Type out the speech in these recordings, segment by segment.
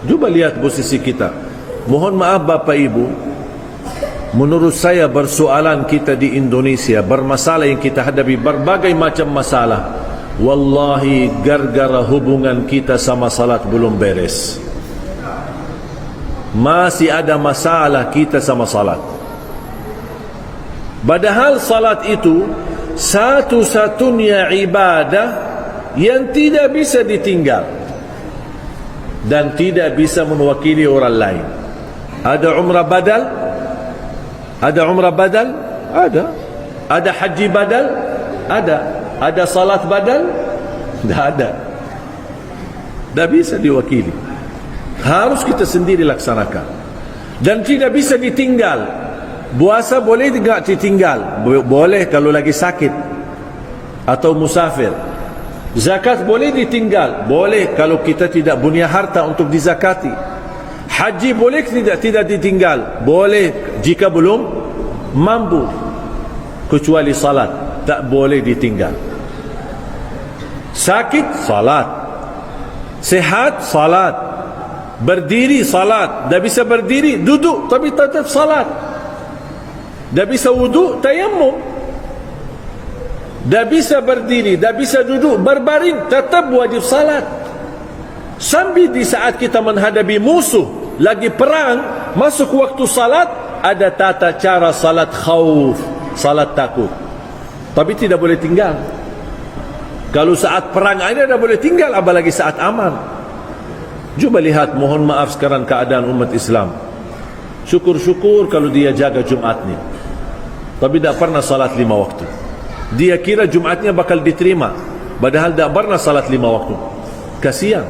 Cuba lihat posisi kita. Mohon maaf Bapak Ibu, menurut saya persoalan kita di Indonesia, bermasalah yang kita hadapi, berbagai macam masalah, wallahi gara-gara hubungan kita sama salat belum beres. Masih ada masalah kita sama salat. Padahal salat itu satu-satunya ibadah yang tidak bisa ditinggal dan tidak bisa mewakili orang lain. Ada umrah badal? Ada umrah badal? Ada. Ada haji badal? Ada. Ada salat badal? Tidak ada. Tidak bisa diwakili. Harus kita sendiri laksanakan. Dan tidak bisa ditinggal. Puasa boleh tidak ditinggal? Boleh kalau lagi sakit atau musafir. Zakat boleh ditinggal? Boleh kalau kita tidak punya harta untuk dizakati. Haji boleh tidak ditinggal? Boleh jika belum mampu. Kecuali salat tak boleh ditinggal. Sakit, salat. Sehat, salat. Berdiri, salat. Tak bisa berdiri, duduk tapi tetap salat. Tak bisa wudu, tayammum. Tak bisa berdiri, tak bisa duduk, berbaring, tetap wajib salat. Sambil di saat kita menghadapi musuh, lagi perang, masuk waktu salat, ada tata cara salat khauf, salat takut. Tapi tidak boleh tinggal. Kalau saat perang ada, tak boleh tinggal, apalagi saat aman. Cuba lihat, mohon maaf sekarang keadaan umat Islam. Syukur-syukur kalau dia jaga Jumatnya, tapi tak pernah salat 5 waktu. Dia kira Jumatnya bakal diterima, padahal tak pernah salat 5 waktu. Kasihan.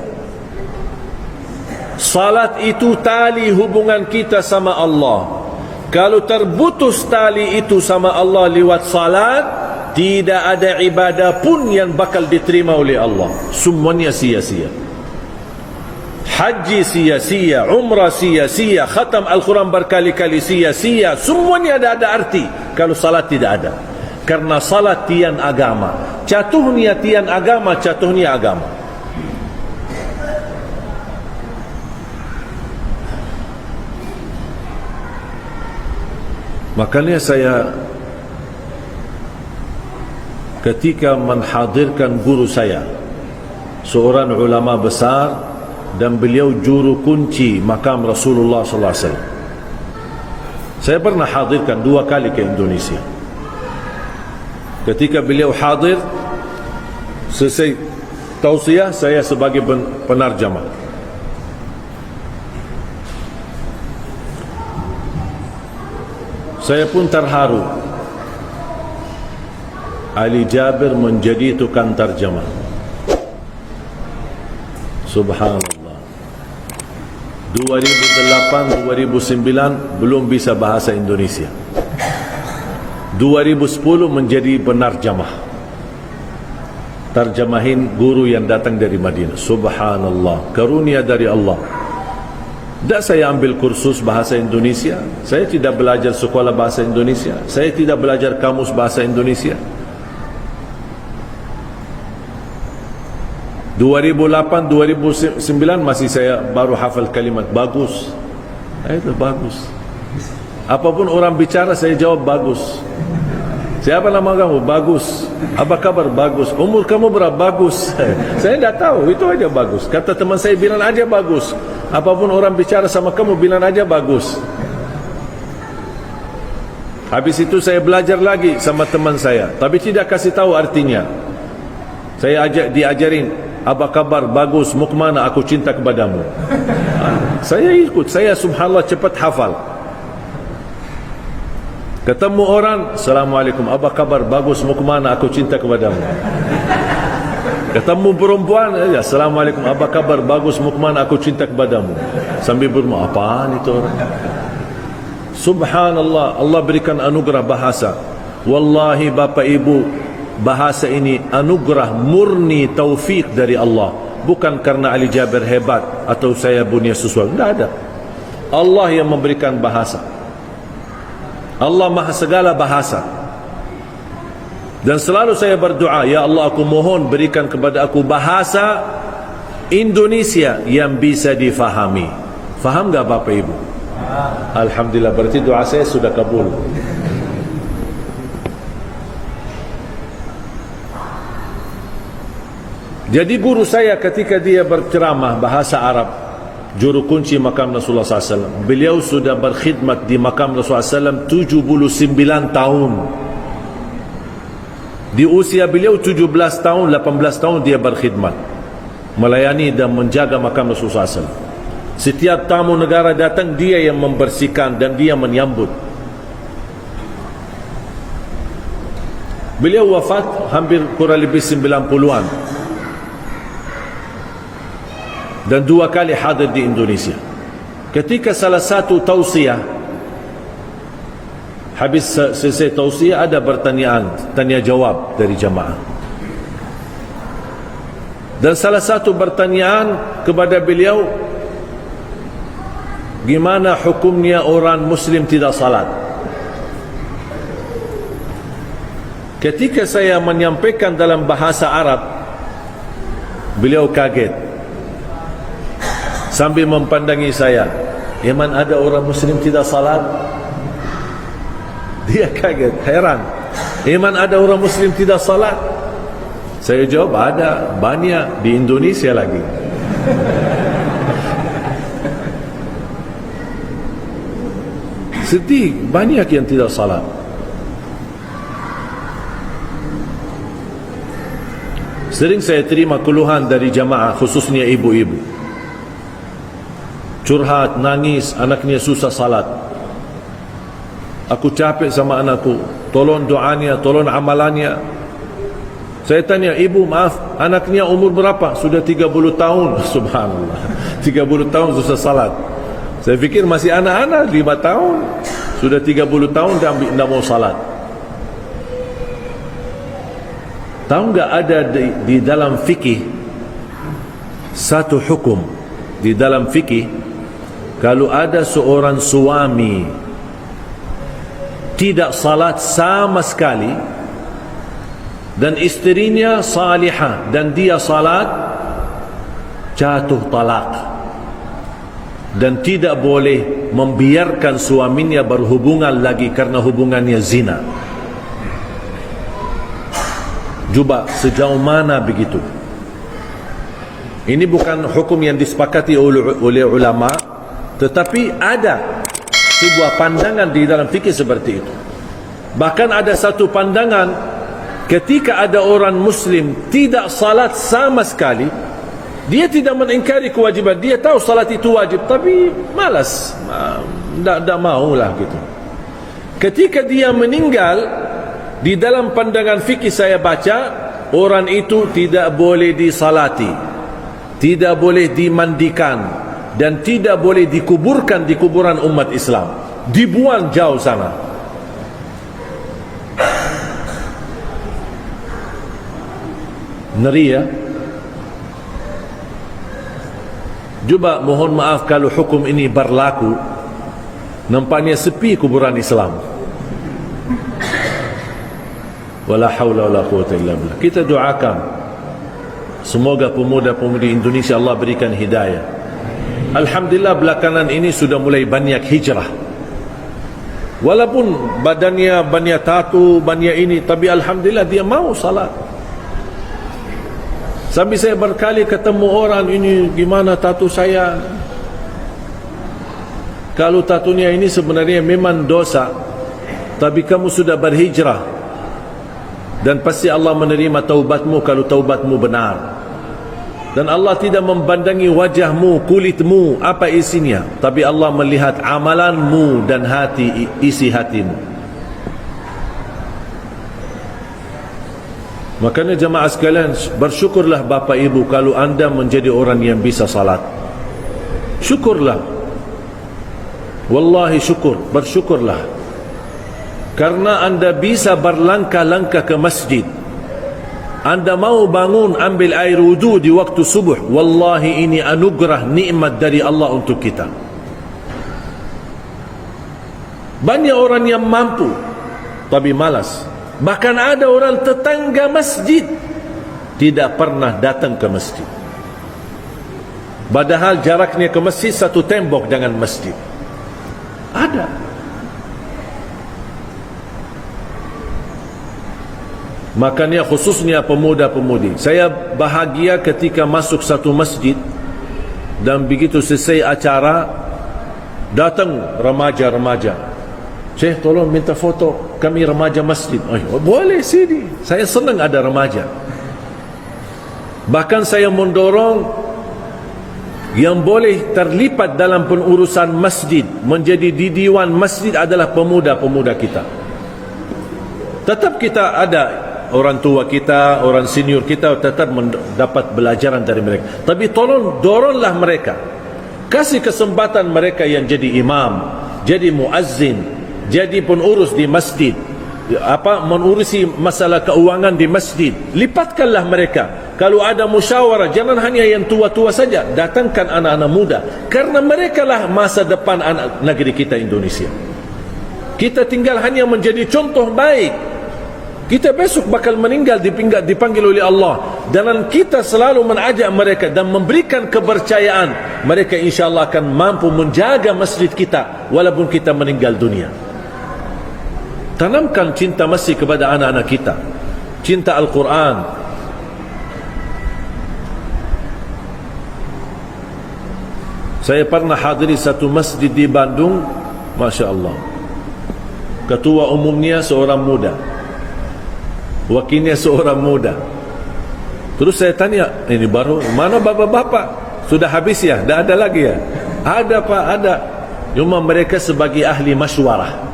Salat itu tali hubungan kita sama Allah. Kalau terputus tali itu sama Allah lewat salat, tidak ada ibadah pun yang bakal diterima oleh Allah. Semuanya sia-sia. Haji sia-sia, umrah sia-sia, khatam Al-Quran berkali-kali sia-sia. Semuanya ada arti kalau salat tidak ada. Karena salat tiang agama. Jatuhnya tiang agama, jatuhnya agama. Makanya saya ketika menghadirkan guru saya, seorang ulama besar, dan beliau juru kunci makam Rasulullah sallallahu alaihi wasallam. Saya pernah hadirkan 2 kali ke Indonesia. Ketika beliau hadir, selesai tausiah, saya sebagai penarjamah. Saya pun terharu. Ali Jabir menjadi tukang tarjamah. Subhanallah. 2008, 2009 belum bisa bahasa Indonesia. 2010 menjadi penarjamah. Tarjamahin guru yang datang dari Madinah. Subhanallah, karunia dari Allah. Tak saya ambil kursus bahasa Indonesia. Saya tidak belajar sekolah bahasa Indonesia. Saya tidak belajar kamus bahasa Indonesia. 2008, 2009 masih saya baru hafal kalimat bagus. Itu bagus. Apapun orang bicara saya jawab bagus. Siapa nama kamu? Bagus. Apa kabar? Bagus. Umur kamu berapa? Bagus. Saya tidak tahu, itu aja bagus. Kata teman saya, bilang aja bagus. Apapun orang bicara sama kamu, bilang aja bagus. Habis itu saya belajar lagi sama teman saya, tapi tidak kasih tahu artinya. Saya diajarin, apa kabar? Bagus. Mau kemana? Aku cinta kepadamu. Saya ikut. Saya subhanallah cepat hafal. Ketemu orang, Assalamualaikum, apa kabar? Bagus. Mau kemana? Aku cinta kepadamu. Ketemu perempuan, Assalamualaikum, apa kabar? Bagus. Mau kemana? Aku cinta kepadamu. Sambil bermula, apaan itu orang? Subhanallah, Allah berikan anugerah bahasa. Wallahi Bapak Ibu, bahasa ini anugerah murni taufik dari Allah. Bukan karena Ali Jabir hebat atau saya punya sesuatu. Tidak ada. Allah yang memberikan bahasa. Allah maha segala bahasa. Dan selalu saya berdoa, ya Allah, aku mohon berikan kepada aku bahasa Indonesia yang bisa difahami. Faham tak Bapak Ibu? Alhamdulillah, berarti doa saya sudah kabul. Jadi guru saya ketika dia berceramah bahasa Arab, juru kunci makam Rasulullah SAW, beliau sudah berkhidmat di makam Rasulullah SAW 79 tahun. Di usia beliau 17 tahun, 18 tahun dia berkhidmat, melayani dan menjaga makam Rasulullah SAW. Setiap tamu negara datang, dia yang membersihkan dan dia menyambut. Beliau wafat hampir kurang lebih 90-an dan 2 kali hadir di Indonesia. Ketika salah satu tausiah, habis selesai tausiah, ada pertanyaan, tanya jawab dari jamaah. Dan salah satu pertanyaan kepada beliau, gimana hukumnya orang Muslim tidak salat? Ketika saya menyampaikan dalam bahasa Arab, beliau kaget sambil mempandangi saya. Iman ada orang Muslim tidak salat? Dia kaget, heran. Iman ada orang Muslim tidak salat? Saya jawab, ada, banyak di Indonesia lagi. Sedih, banyak yang tidak salat. Sering saya terima keluhan dari jamaah, khususnya ibu-ibu, curhat, nangis, anaknya susah salat. Aku capek sama anakku, tolong doanya, tolong amalannya. Saya tanya, ibu maaf, anaknya umur berapa? Sudah 30 tahun. Subhanallah, 30 tahun susah salat. Saya fikir masih anak-anak, 5 tahun. Sudah 30 tahun dan tidak mau salat. Tahu enggak ada di dalam fikih satu hukum di dalam fikih, kalau ada seorang suami tidak salat sama sekali dan istrinya salihah dan dia salat, jatuh talak dan tidak boleh membiarkan suaminya berhubungan lagi karena hubungannya zina. Cuba sejauh mana begitu? Ini bukan hukum yang disepakati oleh ulama, tetapi ada sebuah pandangan di dalam fikih seperti itu. Bahkan ada satu pandangan, ketika ada orang Muslim tidak salat sama sekali, dia tidak mengingkari kewajiban, dia tahu salat itu wajib, tapi malas, tidak maulah gitu. Ketika dia meninggal, di dalam pandangan fikih saya baca, orang itu tidak boleh disalati, tidak boleh dimandikan, dan tidak boleh dikuburkan di kuburan umat Islam, dibuang jauh sana. Ngeri ya. Juga mohon maaf kalau hukum ini berlaku, nampaknya sepi kuburan Islam. Wala haula wala quwwata illa billah. Kita doakan semoga pemuda-pemudi Indonesia Allah berikan hidayah. Alhamdulillah belakangan ini sudah mulai banyak hijrah. Walaupun badannya banyak tatu, banyak ini, tapi alhamdulillah dia mau salat. Sampai saya berkali ketemu orang, ini gimana tatu saya? Kalau tatunya ini sebenarnya memang dosa, tapi kamu sudah berhijrah dan pasti Allah menerima taubatmu kalau taubatmu benar. Dan Allah tidak membandangi wajahmu, kulitmu, apa isinya, tapi Allah melihat amalanmu dan hati, isi hatimu. Makanya jemaah sekalian, bersyukurlah Bapak Ibu kalau anda menjadi orang yang bisa salat. Syukurlah, wallahi syukur, bersyukurlah. Karena anda bisa berlangkah-langkah ke masjid, anda mau bangun ambil air wudu di waktu subuh, wallahi ini anugerah nikmat dari Allah untuk kita. Banyak orang yang mampu tapi malas. Bahkan ada orang tetangga masjid tidak pernah datang ke masjid. Padahal jaraknya ke masjid satu tembok dengan masjid. Ada. Makanya khususnya pemuda-pemudi, saya bahagia ketika masuk satu masjid dan begitu selesai acara datang remaja-remaja, "Syekh, tolong minta foto kami remaja masjid." "Oh, boleh, sini." Saya senang ada remaja. Bahkan saya mendorong yang boleh terlibat dalam pengurusan masjid, menjadi di diwan masjid adalah pemuda-pemuda kita. Tetap kita ada orang tua kita, orang senior kita, tetap mendapat belajaran dari mereka. Tapi tolong doronglah mereka. Kasih kesempatan mereka yang jadi imam, jadi muazzin, jadi pengurus di masjid, mengurusi masalah keuangan di masjid. Lipatkanlah mereka. Kalau ada musyawarah, jangan hanya yang tua-tua saja. Datangkan anak-anak muda. Karena mereka lah masa depan anak negeri kita Indonesia. Kita tinggal hanya menjadi contoh baik. Kita besok bakal meninggal, dipanggil oleh Allah. Dan kita selalu mengajak mereka dan memberikan kepercayaan. Mereka insyaAllah akan mampu menjaga masjid kita walaupun kita meninggal dunia. Tanamkan cinta masjid kepada anak-anak kita. Cinta Al-Quran. Saya pernah hadiri satu masjid di Bandung, Masya Allah. Ketua umumnya seorang muda, wakilnya seorang muda. Terus saya tanya, ini baru, mana bapak-bapak? Sudah habis ya? Dah ada lagi ya? Ada Pak, ada. Cuma mereka sebagai ahli masywarah.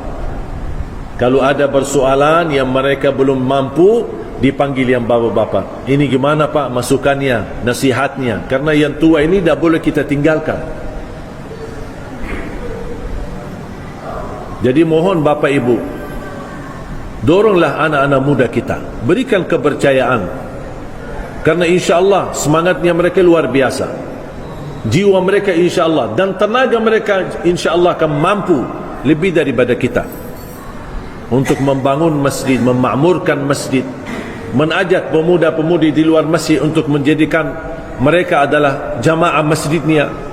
Kalau ada persoalan yang mereka belum mampu, dipanggil yang bapak-bapak. Ini gimana Pak masukannya, nasihatnya? Karena yang tua ini dah boleh kita tinggalkan. Jadi mohon Bapak Ibu, doronglah anak-anak muda kita, berikan kepercayaan, karena insyaAllah semangatnya mereka luar biasa, jiwa mereka insyaAllah dan tenaga mereka insyaAllah akan mampu lebih daripada kita untuk membangun masjid, memakmurkan masjid, mengajak pemuda-pemudi di luar masjid untuk menjadikan mereka adalah jamaah masjidnya.